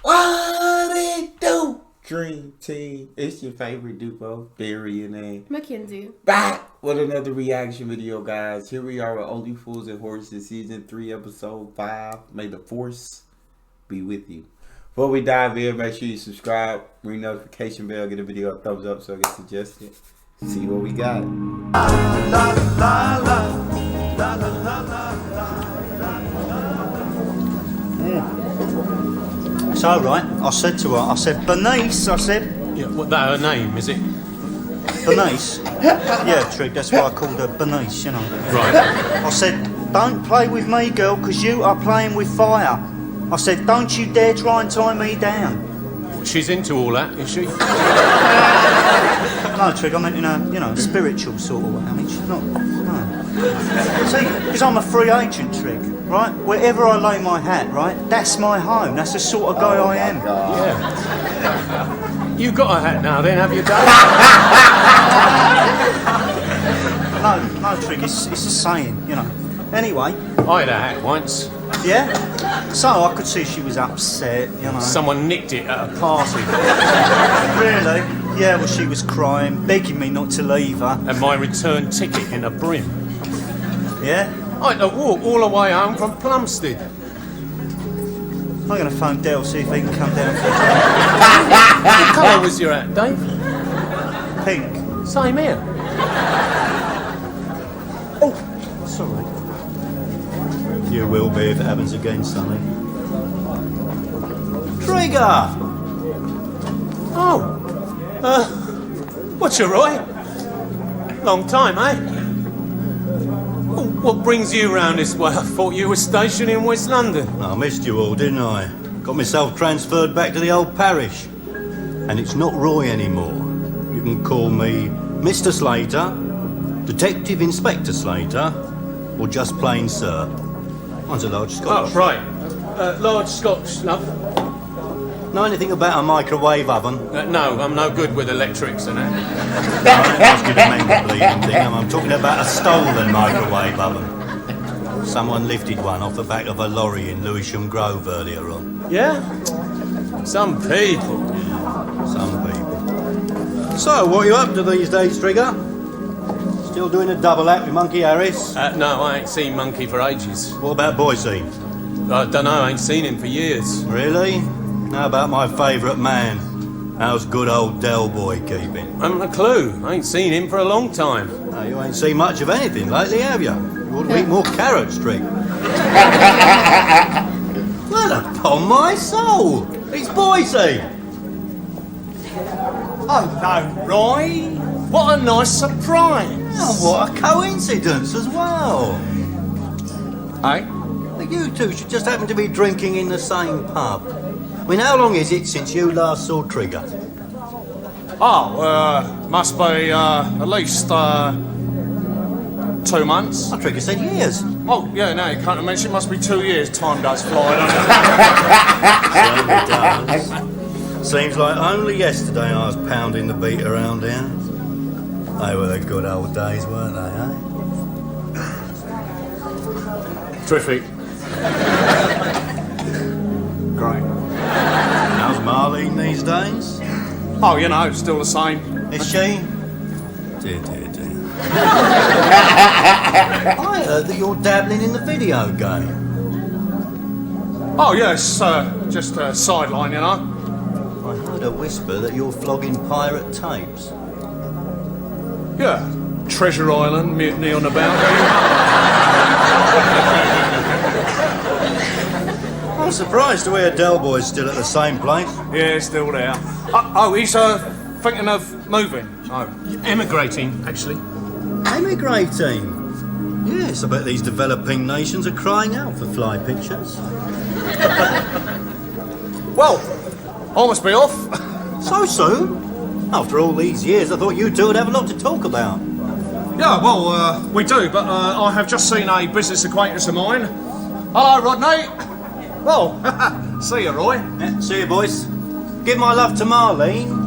What it do? Dream Team. It's your favorite duo, Barry and Mackenzie. Back with another reaction video, guys. Here we are with Only Fools and Horses, Season 3, Episode 5. May the Force be with you. Before we dive in, make sure you subscribe, ring the notification bell, get a video a thumbs up so it gets suggested. See what we got. It's alright. I said to her, Bernice, Yeah, what, that her name, is it? Bernice? Yeah, Trig, that's why I called her Bernice, you know. Right. I said, don't play with me, girl, because you are playing with fire. I said, don't you dare try and tie me down. She's into all that, is she? No, Trig, I meant in a, spiritual sort of way. I mean, she's not, no. See, because I'm a free agent, Trig, right? Wherever I lay my hat, right, that's my home. That's the sort of guy I am. Yeah. You got a hat now then, have you, Dave? No, Trig, it's a saying, you know. Anyway. I had a hat once. Yeah? So I could see she was upset, you know. Someone nicked it at a party. Really? Yeah, well, she was crying, begging me not to leave her. And my return ticket in a brim. Yeah? I had to walk all the way home from Plumstead. I'm going to phone Dell, see if he can come down. What colour was your hat, Dave? Pink. Same here. Oh, sorry. You will be if it happens again, Sonny. Trigger! Oh. What's your right? Long time, eh? Oh, what brings you round this way? I thought you were stationed in West London. I missed you all, didn't I? Got myself transferred back to the old parish. And it's not Roy anymore. You can call me Mr. Slater, Detective Inspector Slater, or just plain Sir. Mine's a large Scotch. Oh, right. Large Scotch, love. Know anything about a microwave oven? No, I'm no good with electrics and that. I don't ask you to mend the bleeding thing. I'm talking about a stolen microwave oven. Someone lifted one off the back of a lorry in Lewisham Grove earlier on. Yeah? Some people. Some people. So, what are you up to these days, Trigger? Still doing a double act with Monkey Harris? No, I ain't seen Monkey for ages. What about Boise? I don't know, I ain't seen him for years. Really? How about my favourite man? How's good old Del Boy keeping? I haven't a clue. I ain't seen him for a long time. Oh, you ain't seen much of anything lately, have you? You ought to eat more carrots, Trig. Well, upon my soul! It's Boise! Oh, no, Roy. What a nice surprise. Oh, what a coincidence as well! Hey? You two should just happen to be drinking in the same pub. I mean, how long is it since you last saw Trigger? Oh, must be at least 2 months. Oh, Trigger said years. Oh, yeah, no, you can't imagine. It must be 2 years. Time does fly, doesn't it? Certainly does. Seems like only yesterday I was pounding the beat around here. They were the good old days, weren't they, eh? Terrific. Great. How's Marlene these days? Oh, you know, still the same. Is she? Dear. I heard that you're dabbling in the video game. Oh, yes, just a sideline, you know. I heard a whisper that you're flogging pirate tapes. Yeah. Treasure Island, Mutiny on the Bounty. I'm surprised to hear Del Boy's still at the same place. Yeah, still there. Oh, he's thinking of moving. Oh, emigrating, actually. Emigrating? Yes, I bet these developing nations are crying out for fly pictures. Well, I must be off. So soon? After all these years, I thought you two would have a lot to talk about. Yeah, well, we do, but I have just seen a business acquaintance of mine. Hello, Rodney. Well, see you, Roy. Yeah, see you, boys. Give my love to Marlene.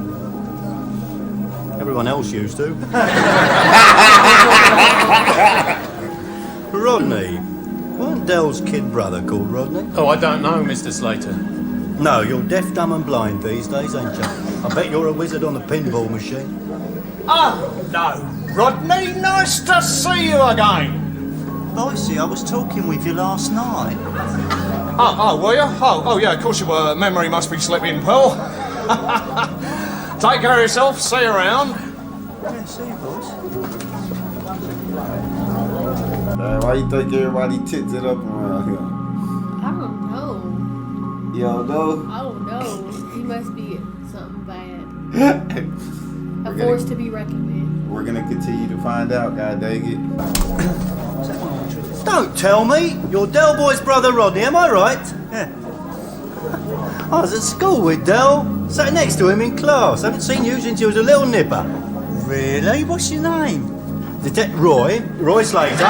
Everyone else used to. Rodney. Weren't Dell's kid brother called Rodney? Oh, I don't know, Mr. Slater. No, you're deaf, dumb and blind these days, ain't you? I bet you're a wizard on the pinball machine. Oh, no. Rodney, nice to see you again. Boycie, I was talking with you last night. Oh, were you? Oh, yeah, of course you were. Memory must be slipping, Pearl. Take care of yourself. See you around. Yeah, see you, boys. Why you think everybody tits it up around here? I don't know. You don't know? I don't know. He must be something bad. A force to be reckoned with. We're gonna continue to find out, god dang it. Don't tell me! You're Del Boy's brother Rodney, am I right? Yeah. I was at school with Del. Sat next to him in class. Haven't seen you since you was a little nipper. Really? What's your name? Detective Roy Slater.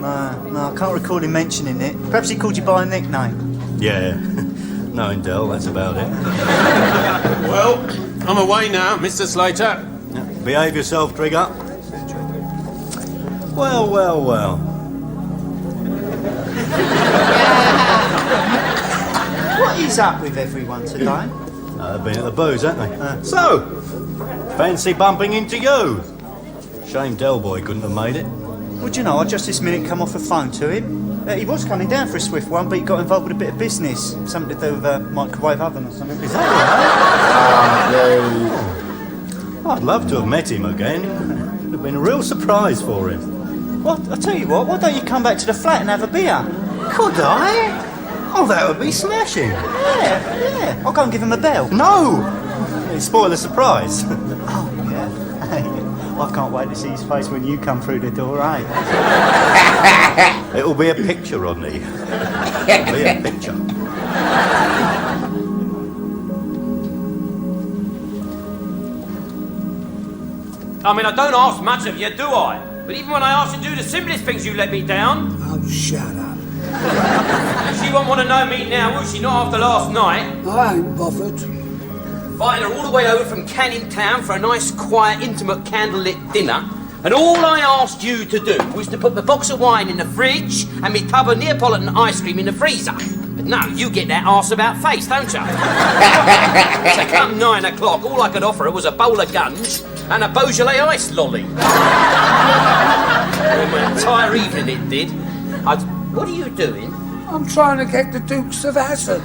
No, I can't recall him mentioning it. Perhaps he called you by a nickname. Yeah, knowing Del, that's about it. Well, I'm away now, Mr. Slater. Behave yourself, Trigger. Well. What is up with everyone today? They've been at the booze, haven't they? So, fancy bumping into you. Shame Del Boy couldn't have made it. Well, do you know, I just this minute come off the phone to him. He was coming down for a swift one, but he got involved with a bit of business. Something to do with a microwave oven or something. Is that right? I'd love to have met him again. It'd have been a real surprise for him. Well, I'll tell you what, why don't you come back to the flat and have a beer? Could I? Oh, that would be smashing. Yeah. I'll go and give him a bell. No! It'd spoil the surprise. Oh, yeah. I can't wait to see his face when you come through the door, eh? It'll be a picture, Rodney. It'll be a picture. I mean, I don't ask much of you, do I? But even when I ask you to do the simplest things, you let me down. Oh, shut up. She won't want to know me now, will she? Not after last night. I ain't bothered. Inviting her all the way over from Canning Town for a nice, quiet, intimate, candlelit dinner. And all I asked you to do was to put the box of wine in the fridge and me tub of Neapolitan ice cream in the freezer. But no, you get that arse about face, don't you? So come 9 o'clock, all I could offer her was a bowl of guns and a Beaujolais ice lolly. Well, my entire evening it did. What are you doing? I'm trying to get the Dukes of Hazzard.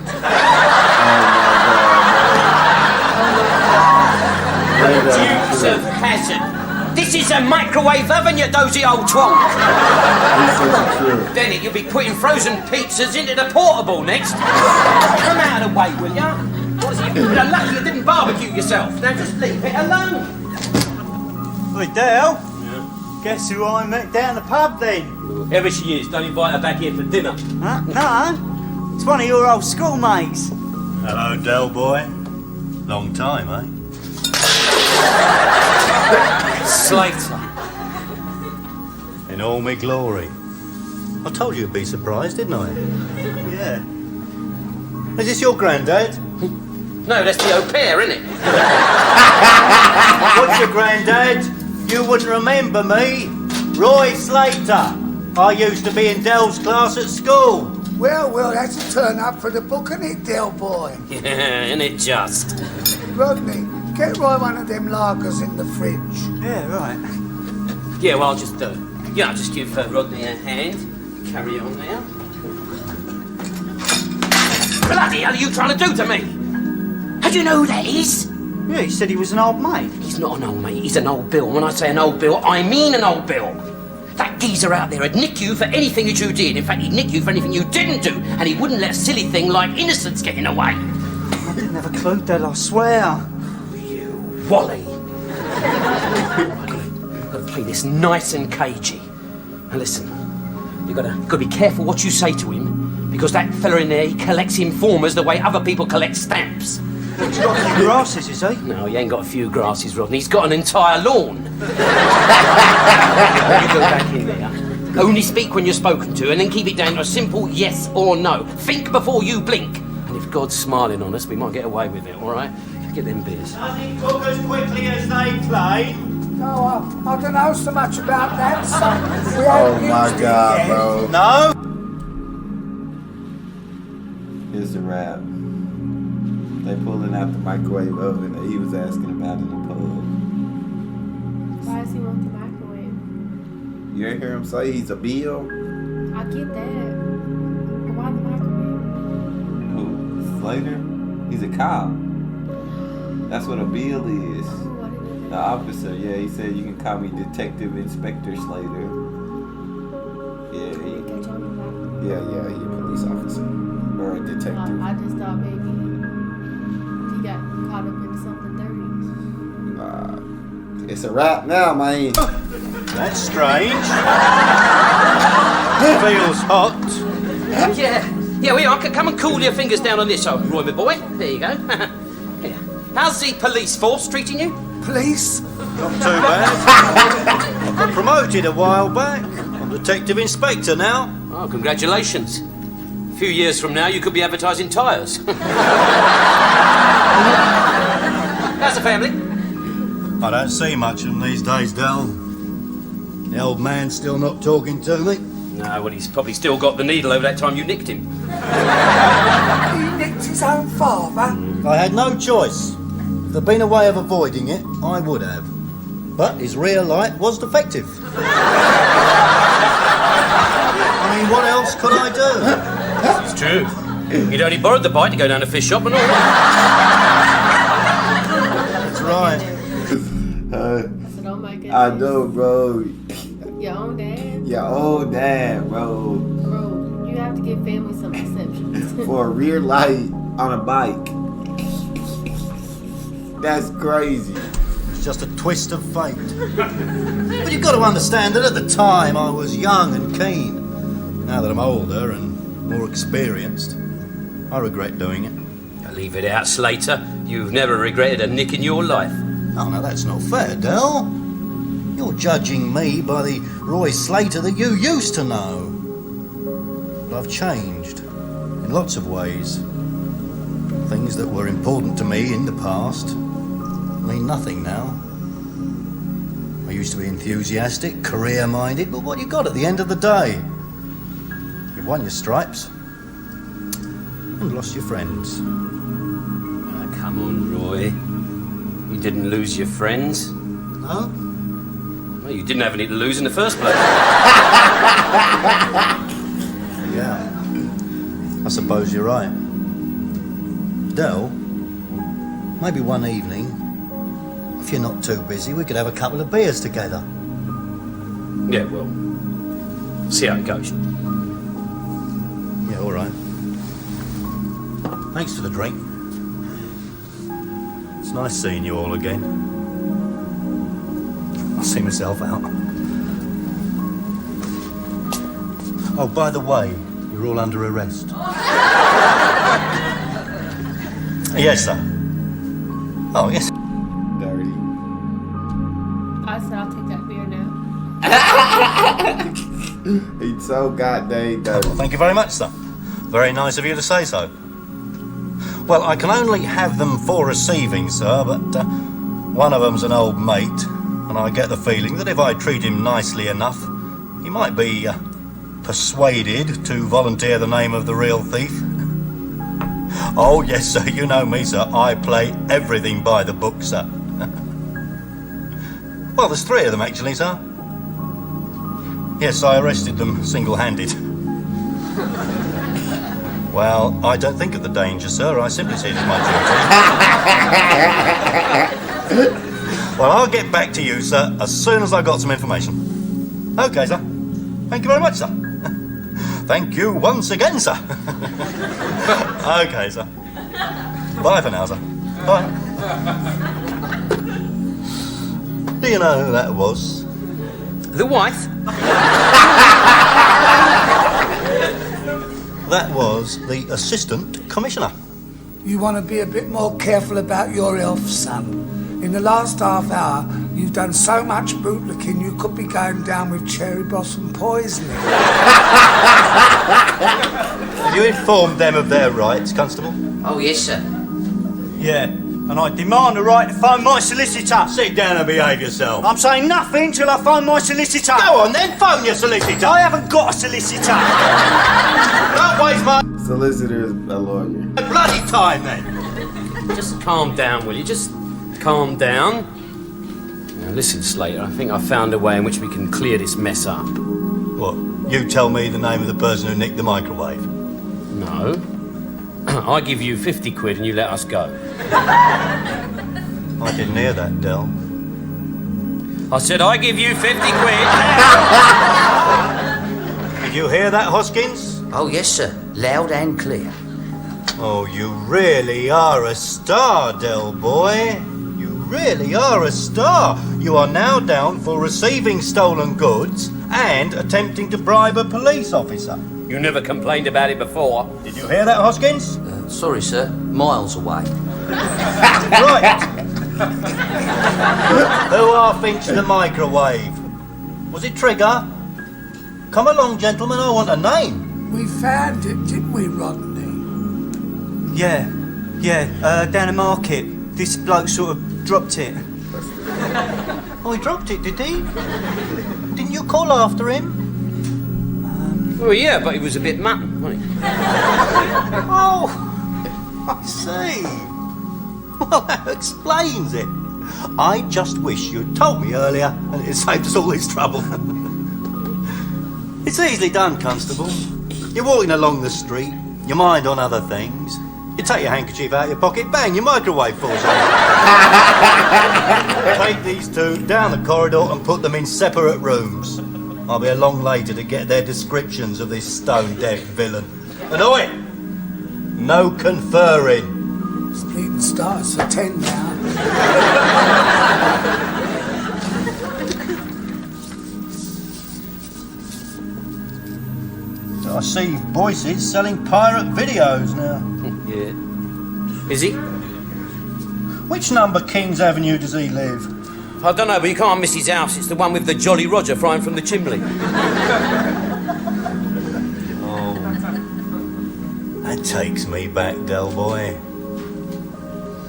Dukes of Hazzard. This is a microwave oven, you dozy old twonk. Then you'll be putting frozen pizzas into the portable next. Come out of the way, will ya? What is it? You're lucky you didn't barbecue yourself. Now just leave it alone. Oi, Dale. Guess who I met down the pub then? Whoever she is, don't invite her back here for dinner. Huh? No, it's one of your old schoolmates. Hello, Del Boy. Long time, eh? Slater. In all my glory. I told you you'd be surprised, didn't I? Yeah. Is this your granddad? No, that's the au pair, isn't it? What's your granddad? You wouldn't remember me. Roy Slater. I used to be in Del's class at school. Well, that's a turn up for the book, isn't it, Del Boy? Yeah, isn't it just? Rodney, get Roy one of them lagers in the fridge. Yeah, right. Yeah, well, I'll just do it. Yeah, I'll just give Rodney a hand. Carry on now. Bloody hell are you trying to do to me? How do you know who that is? Yeah, he said he was an old mate. He's not an old mate, he's an old Bill. When I say an old Bill, I mean an old Bill. That geezer out there would nick you for anything that you did. In fact, he'd nick you for anything you didn't do. And he wouldn't let a silly thing like innocence get in the way. I didn't have a clue, Del, I swear. You Wally. I've got to play this nice and cagey. And listen, you've got to be careful what you say to him, because that fella in there, he collects informers the way other people collect stamps. He's got a few grasses, is he? No, he ain't got a few grasses, Rodney. He's got an entire lawn. You go back in there. Only speak when you're spoken to, and then keep it down to a simple yes or no. Think before you blink. And if God's smiling on us, we might get away with it, all right? Get them beers. Does it cook as quickly as they claim? No, I don't know so much about that, son. We Oh haven't my used it God, yet. bro. No? Here's the rap. They pulling out the microwave oven that he was asking about in the pub. Why does he want the microwave? You ain't hear him say he's a bill? I get that. But why the microwave? Who? Slater? He's a cop. That's what a bill is. Oh, I didn't know The that. officer, yeah, he said you can call me Detective Inspector Slater. Yeah, Catch on to that. he a police officer. Or a detective. I just thought maybe he got caught up into something dirty. It's a wrap now, man. That's strange. Feels hot. Yeah, we are. Come and cool your fingers down on this, Roy, my boy. There you go. Here. How's the police force treating you? Police? Not too bad. I got promoted a while back. I'm detective inspector now. Oh, congratulations. A few years from now, you could be advertising tyres. How's the family? I don't see much of them these days, Del. The old man's still not talking to me. No, well, he's probably still got the needle over that time you nicked him. He nicked his own father? I had no choice. If there'd been a way of avoiding it, I would have. But his rear light was defective. I mean, what else could I do? It's true. You'd only borrowed the bike to go down to fish shop and all that. That's right. I said, oh my goodness. I know, bro. Your own dad? Your old dad, bro. Bro, you have to give family some exceptions. For a rear light on a bike. That's crazy. It's just a twist of fate. But you've got to understand that at the time I was young and keen. Now that I'm older and more experienced, I regret doing it. Leave it out, Slater. You've never regretted a nick in your life. Oh, no, that's not fair, Del. You're judging me by the Roy Slater that you used to know. But I've changed in lots of ways. Things that were important to me in the past mean nothing now. I used to be enthusiastic, career-minded, but what you got at the end of the day? You've won your stripes and lost your friends. Oh, come on, Roy. You didn't lose your friends. No? Well, you didn't have any to lose in the first place. Yeah. I suppose you're right. Del, maybe one evening, if you're not too busy, we could have a couple of beers together. Yeah, well, see how it goes. Yeah, all right. Thanks for the drink. It's nice seeing you all again. I'll see myself out. Oh, by the way, you're all under arrest. Yes, sir. Oh, yes. Dirty. I said, I'll take that beer now. He's so goddamn dirty. Thank you very much, sir. Very nice of you to say so. Well, I can only have them for receiving, sir, but one of them's an old mate, and I get the feeling that if I treat him nicely enough, he might be persuaded to volunteer the name of the real thief. Oh, yes, sir, you know me, sir. I play everything by the book, sir. Well, there's three of them, actually, sir. Yes, I arrested them single-handed. Well, I don't think of the danger, sir. I simply see it as my duty. Well, I'll get back to you, sir, as soon as I've got some information. OK, sir. Thank you very much, sir. Thank you once again, sir. OK, sir. Bye for now, sir. Bye. Do you know who that was? The wife? That was the Assistant Commissioner. You want to be a bit more careful about your health, son. In the last half hour, you've done so much bootlicking you could be going down with cherry blossom poisoning. Have you informed them of their rights, Constable? Oh, yes, sir. Yeah, and I demand the right to phone my solicitor. Sit down and behave yourself. I'm saying nothing till I phone my solicitor. Go on then, phone your solicitor. I haven't got a solicitor. Don't waste my... solicitor is a lawyer. Bloody time then! Just calm down, will you? Just calm down. Now listen, Slater, I think I found a way in which we can clear this mess up. What? You tell me the name of the person who nicked the microwave? No. I give you 50 quid and you let us go. I didn't hear that, Del. I said I give you 50 quid. Did you hear that, Hoskins? Oh, yes, sir. Loud and clear. Oh, you really are a star, Del boy. You really are a star. You are now down for receiving stolen goods and attempting to bribe a police officer. You never complained about it before. Did you hear that, Hoskins? Sorry, sir. Miles away. Right. Who half-inched the microwave? Was it Trigger? Come along, gentlemen, I want a name. We found it, didn't we, Rodney? Yeah, down the market. This bloke sort of dropped it. Oh, he dropped it, did he? Didn't you call after him? Well, yeah, but he was a bit mutton, wasn't he? Oh, I see. Well, that explains it. I just wish you'd told me earlier and it saved us all this trouble. It's easily done, Constable. You're walking along the street, your mind on other things. You take your handkerchief out of your pocket, bang, your microwave falls out. Take these two down the corridor and put them in separate rooms. I'll be along later to get their descriptions of this stone-dead villain. And oi! No conferring. Split starts for 10 now. I see Boyce's selling pirate videos now. Yeah. Is he? Which number Kings Avenue does he live? I don't know, but you can't miss his house. It's the one with the Jolly Roger frying from the chimney. Oh. That takes me back, Del boy.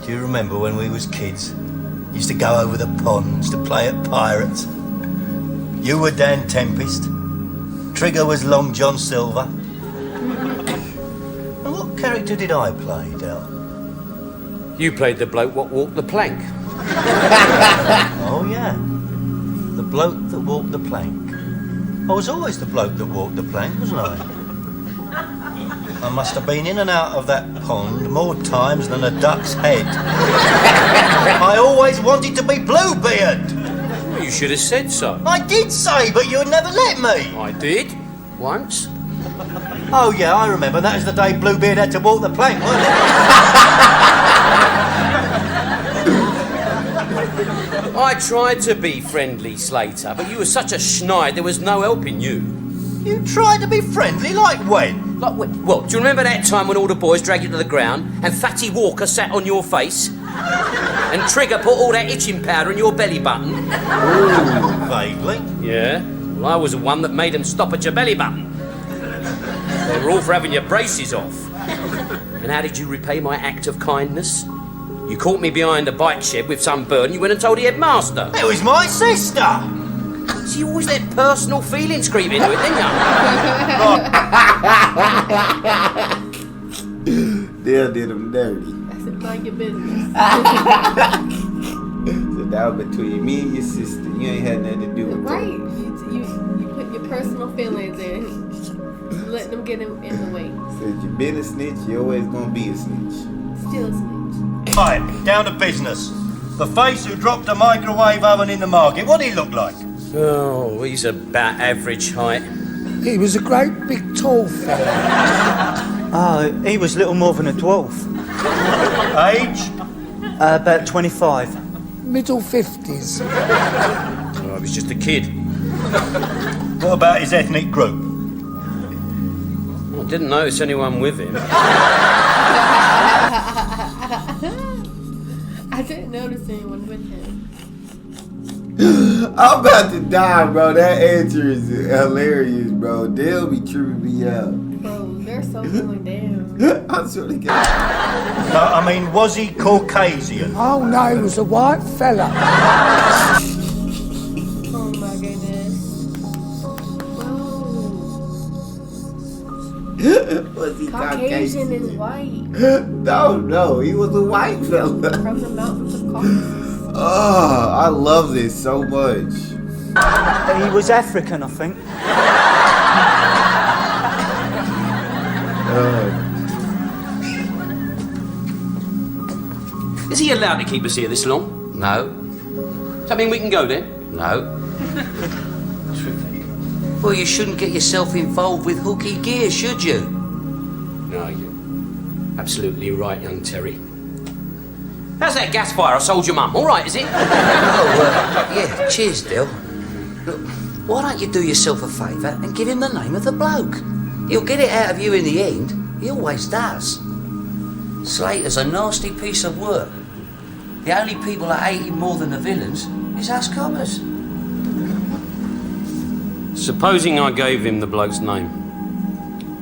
Do you remember when we was kids? Used to go over the ponds to play at pirates. You were Dan Tempest. Trigger was Long John Silver. And what character did I play, Del? You played the bloke what walked the plank. Oh, yeah. The bloke that walked the plank. I was always the bloke that walked the plank, wasn't I? I must have been in and out of that pond more times than a duck's head. I always wanted to be Bluebeard. Well, you should have said so. I did say, but you never let me. I did. Once. Oh, yeah, I remember. That was the day Bluebeard had to walk the plank, wasn't it? I tried to be friendly, Slater, but you were such a schneid, there was no helping you. You tried to be friendly, like when? Like, well, do you remember that time when all the boys dragged you to the ground and Fatty Walker sat on your face? And Trigger put all that itching powder in your belly button? Ooh, vaguely. Yeah, well, I was the one that made them stop at your belly button. They were all for having your braces off. And how did you repay my act of kindness? You caught me behind a bike shed with some bird and you went and told the headmaster. It was my sister. So you always let personal feelings creep into it, didn't you? Dale did him dirty. I said, mind your business. So that was between me and your sister. You ain't had nothing to do with Right. that. You put your personal feelings in. Letting them get in the way. Since you been a snitch, you always gonna be a snitch. Still a snitch. Right, down to business. The face who dropped a microwave oven in the market, what did he look like? Oh, he's about average height. He was a great big tall fella. Oh, he was little more than a dwarf. Age? About 25. Middle 50s. Oh, he was just a kid. What about his ethnic group? I didn't notice anyone with him. I didn't notice anyone with him. I'm about to die, bro. That answer is hilarious, bro. They'll be tripping me out. Bro, they're so going down. I swear to God. No, I mean, was he Caucasian? Oh no, he was a white fella. Oh my goodness. Whoa. Was he Caucasian is white. No, he was a white fella. From the mountains of Caucasus. Oh, I love this so much. He was African, I think. Is he allowed to keep us here this long? No. Does that mean we can go then? No. Well, you shouldn't get yourself involved with hooky gear, should you? No, you're absolutely right, young Terry. How's that gas fire I sold your mum? All right, is it? Yeah, cheers, Dill. Look, why don't you do yourself a favour and give him the name of the bloke? He'll get it out of you in the end. He always does. Slater's a nasty piece of work. The only people that hate him more than the villains is us coppers. Supposing I gave him the bloke's name,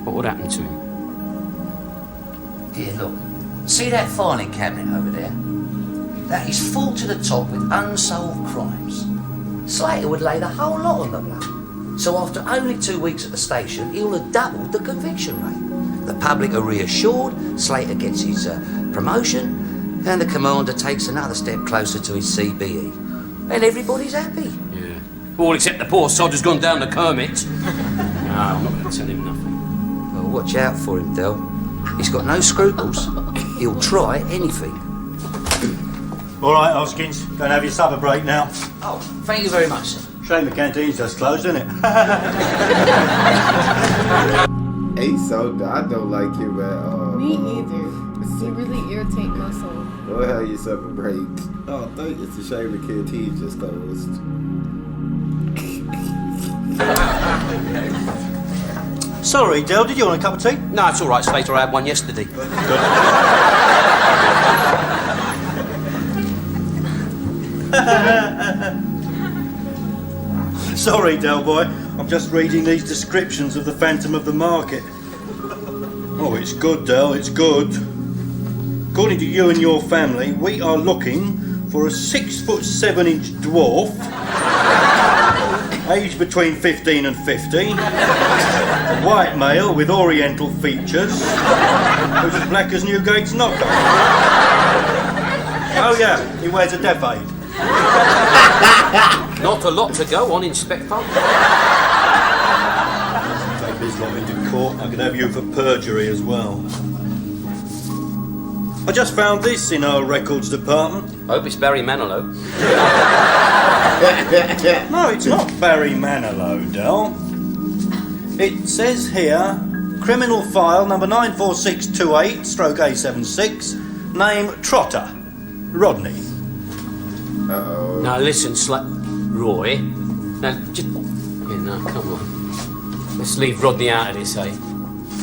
what would happen to him? Here, look. See that filing cabinet over there? That is full to the top with unsolved crimes. Slater would lay the whole lot on the bloke. So after only 2 weeks at the station, he'll have doubled the conviction rate. The public are reassured, Slater gets his promotion, and the commander takes another step closer to his CBE. And everybody's happy. Yeah. All except the poor sod who's gone down to Kermit. No, I'm not going to tell him nothing. Well, watch out for him, Del. He's got no scruples. He'll try anything. All right, Hoskins, go and have your supper break now. Oh, thank you very much, sir. Shame the canteen's just closed, isn't it? He's so I don't like him at all. Me either. He really irritates my soul. Go have your supper break. Oh, I think it's a shame the canteen just closed. Sorry, Del, did you want a cup of tea? No, it's all right, Slater. I had one yesterday. Sorry, Del boy. I'm just reading these descriptions of the Phantom of the Market. Oh, it's good, Del, it's good. According to you and your family, we are looking for a 6'7" dwarf, aged between 15 and 50, a white male with oriental features, who's as black as Newgate's knocker. Oh yeah, he wears a death aid. Not a lot to go on, Inspector. Take this lot into court. I could have you for perjury as well. I just found this in our records department. Hope it's Barry Manilow. No, it's not Barry Manilow, Del. It says here, criminal file number 94628/A76, name Trotter, Rodney. Uh-oh. Now listen, Roy. Now, just... Yeah, no, come on. Let's leave Rodney out of this, eh?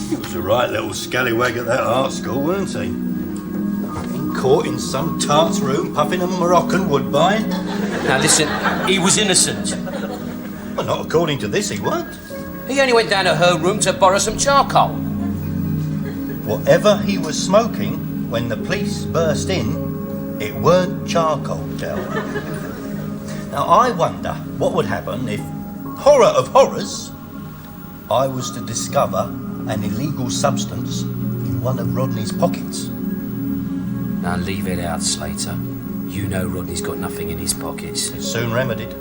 He was a right little scallywag at that art school, weren't he? In court in some tart's room, puffing a Moroccan woodbine. Now listen, he was innocent. Well, not according to this, he weren't. He only went down to her room to borrow some charcoal. Whatever he was smoking when the police burst in, it weren't charcoal, Del. Now, I wonder what would happen if, horror of horrors, I was to discover an illegal substance in one of Rodney's pockets. Now leave it out, Slater. You know Rodney's got nothing in his pockets. It's soon remedied.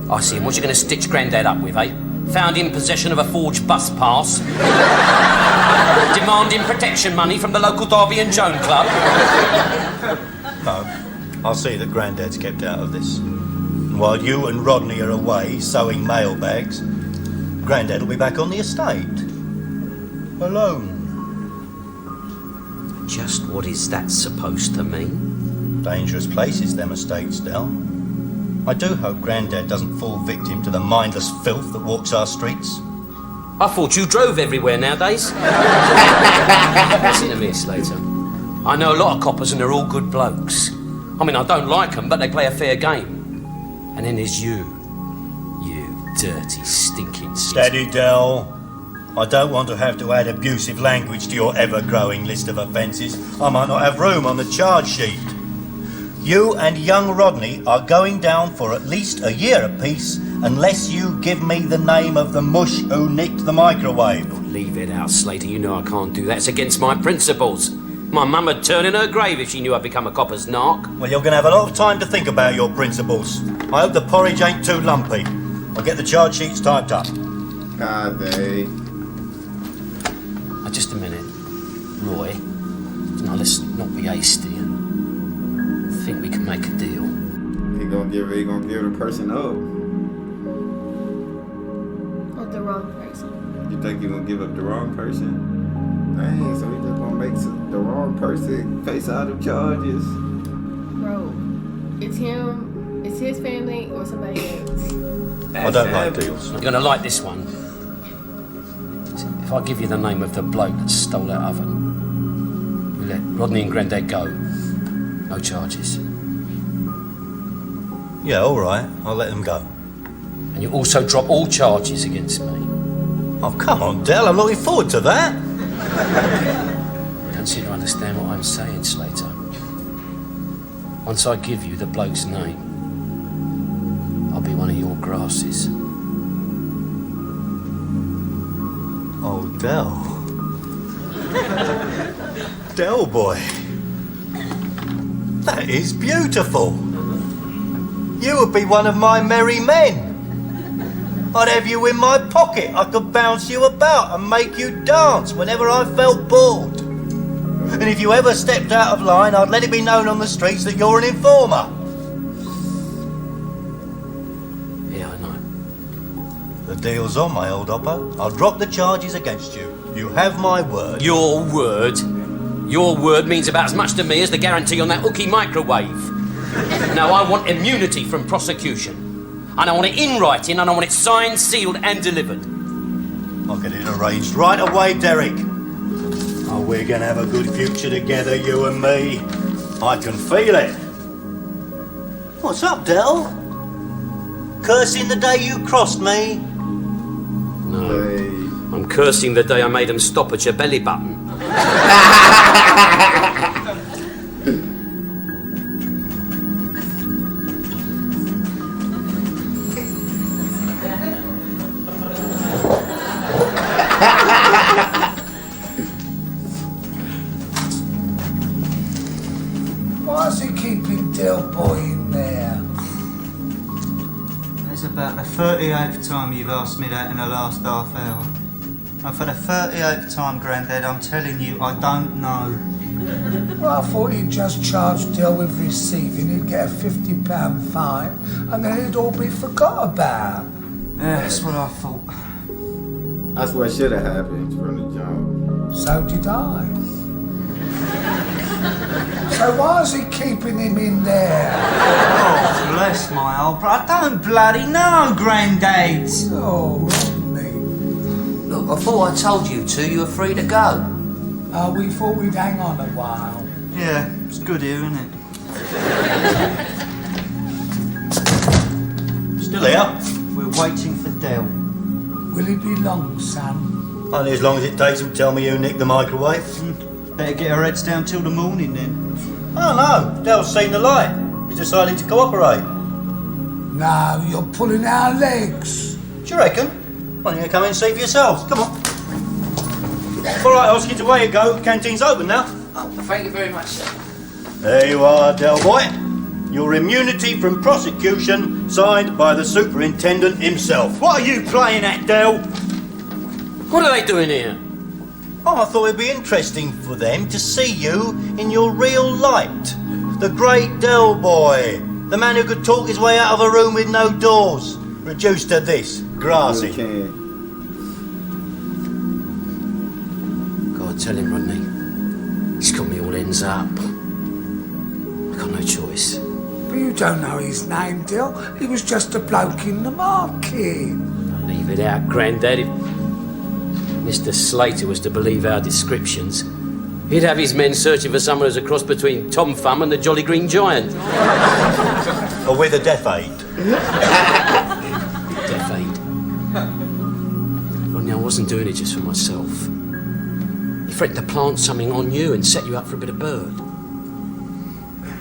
I see him. What you going to stitch Grandad up with, eh? Found in possession of a forged bus pass. Demanding protection money from the local Derby and Joan Club. No, I'll see that Grandad's kept out of this. And while you and Rodney are away sewing mailbags, Grandad will be back on the estate. Alone. Just what is that supposed to mean? Dangerous places, them estates, Del. I do hope Grandad doesn't fall victim to the mindless filth that walks our streets. I thought you drove everywhere nowadays. Listen to me, Slater. I know a lot of coppers and they're all good blokes. I mean, I don't like them, but they play a fair game. And then there's you. You dirty, stinking... Steady, Del. I don't want to have to add abusive language to your ever-growing list of offences. I might not have room on the charge sheet. You and young Rodney are going down for at least a year apiece unless you give me the name of the mush who nicked the microwave. Leave it out, Slater. You know I can't do that. It's against my principles. My mum would turn in her grave if she knew I'd become a copper's narc. Well, you're going to have a lot of time to think about your principles. I hope the porridge ain't too lumpy. I'll get the charge sheets typed up. God, they. Just a minute. Roy, now let's not be hasty and think we can make a deal. He gonna give the person up. Or the wrong person. You think he gonna give up the wrong person? Dang, so he just gonna make the wrong person face all the charges. Bro, it's him, it's his family, or somebody else. I don't like deals. You're gonna like this one. If I give you the name of the bloke that stole that oven, you let Rodney and Grandad go. No charges. Yeah, all right. I'll let them go. And you also drop all charges against me. Oh, come on, Del. I'm looking forward to that. You don't seem to understand what I'm saying, Slater. Once I give you the bloke's name, I'll be one of your grasses. Oh, Del. Del boy. That is beautiful. You would be one of my merry men. I'd have you in my pocket. I could bounce you about and make you dance whenever I felt bored. And if you ever stepped out of line, I'd let it be known on the streets that you're an informer. Yeah, I know. The deal's on, my old hopper. I'll drop the charges against you. You have my word. Your word? Your word means about as much to me as the guarantee on that hooky microwave. Now, I want immunity from prosecution. And I want it in writing, and I want it signed, sealed, and delivered. I'll get it arranged right away, Derek. Oh, we're gonna have a good future together, you and me. I can feel it. What's up, Del? Cursing the day you crossed me? No. I'm cursing the day I made them stop at your belly button. Why is he keeping Del Boy in there? It's about the 38th time you've asked me that in the last half hour. And for the 38th time, Grandad, I'm telling you, I don't know. Well, I thought he'd just charge Del with receiving, he'd get a £50 fine, and then it'd all be forgot about. Yeah, that's what I thought. That's what should have happened from the jump. So did I. So why is he keeping him in there? Oh, bless my old brother. I don't bloody know, Grandad. Oh, Rodney. Look, I thought I told you two you were free to go. Oh, we thought we'd hang on a while. Yeah, it's good here, isn't it? Still here? We're waiting for Del. Will he be long, son? Only as long as it takes him to tell me who nicked the microwave. Better get our heads down till the morning then. Oh no, Del's seen the light. He's decided to cooperate. No, you're pulling our legs. Do you reckon? Why don't you come in and see for yourselves? Come on. All right, Hoskins, away you go. Canteen's open now. Oh, thank you very much, sir. There you are, Del boy. Your immunity from prosecution signed by the superintendent himself. What are you playing at, Del? What are they doing here? Oh, I thought it'd be interesting for them to see you in your real light. The great Del boy. The man who could talk his way out of a room with no doors. Reduced to this, grassy. Okay. God, tell him, Rodney. He's got me all ends up. I got no choice. But you don't know his name, Del. He was just a bloke in the market. Leave it out, Grandad. If Mr. Slater was to believe our descriptions, he'd have his men searching for someone who's a cross between Tom Thumb and the Jolly Green Giant. Or with a death aid. Death aid. Rodney, I wasn't doing it just for myself. He threatened to plant something on you and set you up for a bit of bird.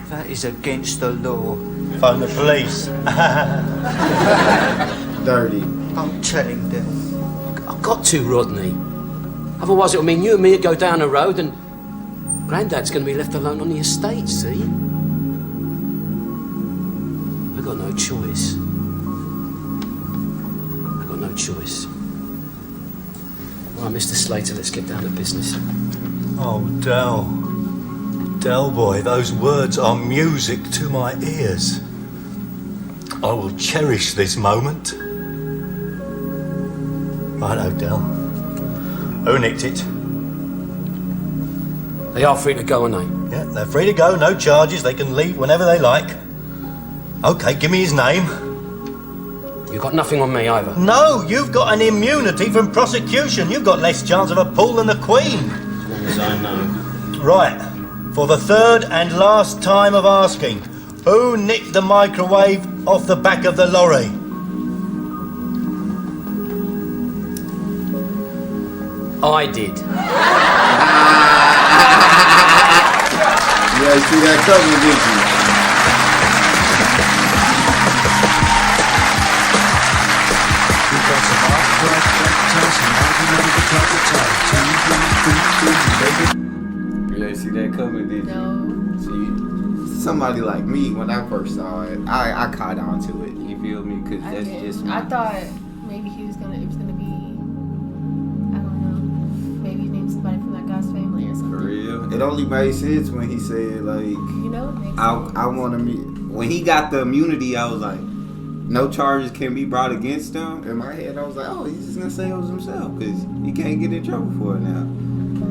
That is against the law. Phone the police. Dirty. Don't tell him, Del. I've got to, Rodney. Otherwise it'll mean you and me go down the road and Grandad's going to be left alone on the estate, see? I've got no choice. I've got no choice. All right, Mr. Slater, let's get down to business. Oh, Del. Del boy, those words are music to my ears. I will cherish this moment. Righto, Del. Who nicked it? They are free to go, aren't they? Yeah, they're free to go, no charges. They can leave whenever they like. Okay, give me his name. You've got nothing on me either. No, you've got an immunity from prosecution. You've got less chance of a pull than the Queen. As long as I know. Right, for the third and last time of asking, who nicked the microwave off the back of the lorry? I did. Yeah, you see that coming, didn't you? Yeah, see that coming, didn't you? No. See, somebody like me, when I first saw it, I caught on to it. You feel me? Because I that's did. just I thought maybe it was gonna be, I don't know, maybe maybe somebody from that guy's family or something. for real. It only made sense when he said, like, You know, it makes I sense. want to meet. When he got the immunity, I was like, no charges can be brought against him. In my head, I was like, oh, he's just gonna say it was himself because he can't get in trouble for it now. I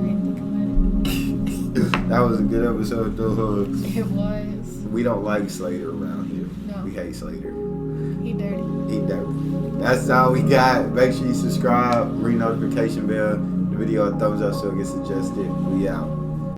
didn't think about That was a good episode, though. it. It was. We don't like Slater around here. No. We hate Slater. He dirty. He dirty. That's all we got. Make sure you subscribe, ring notification bell. The video a thumbs up so it gets suggested. We out.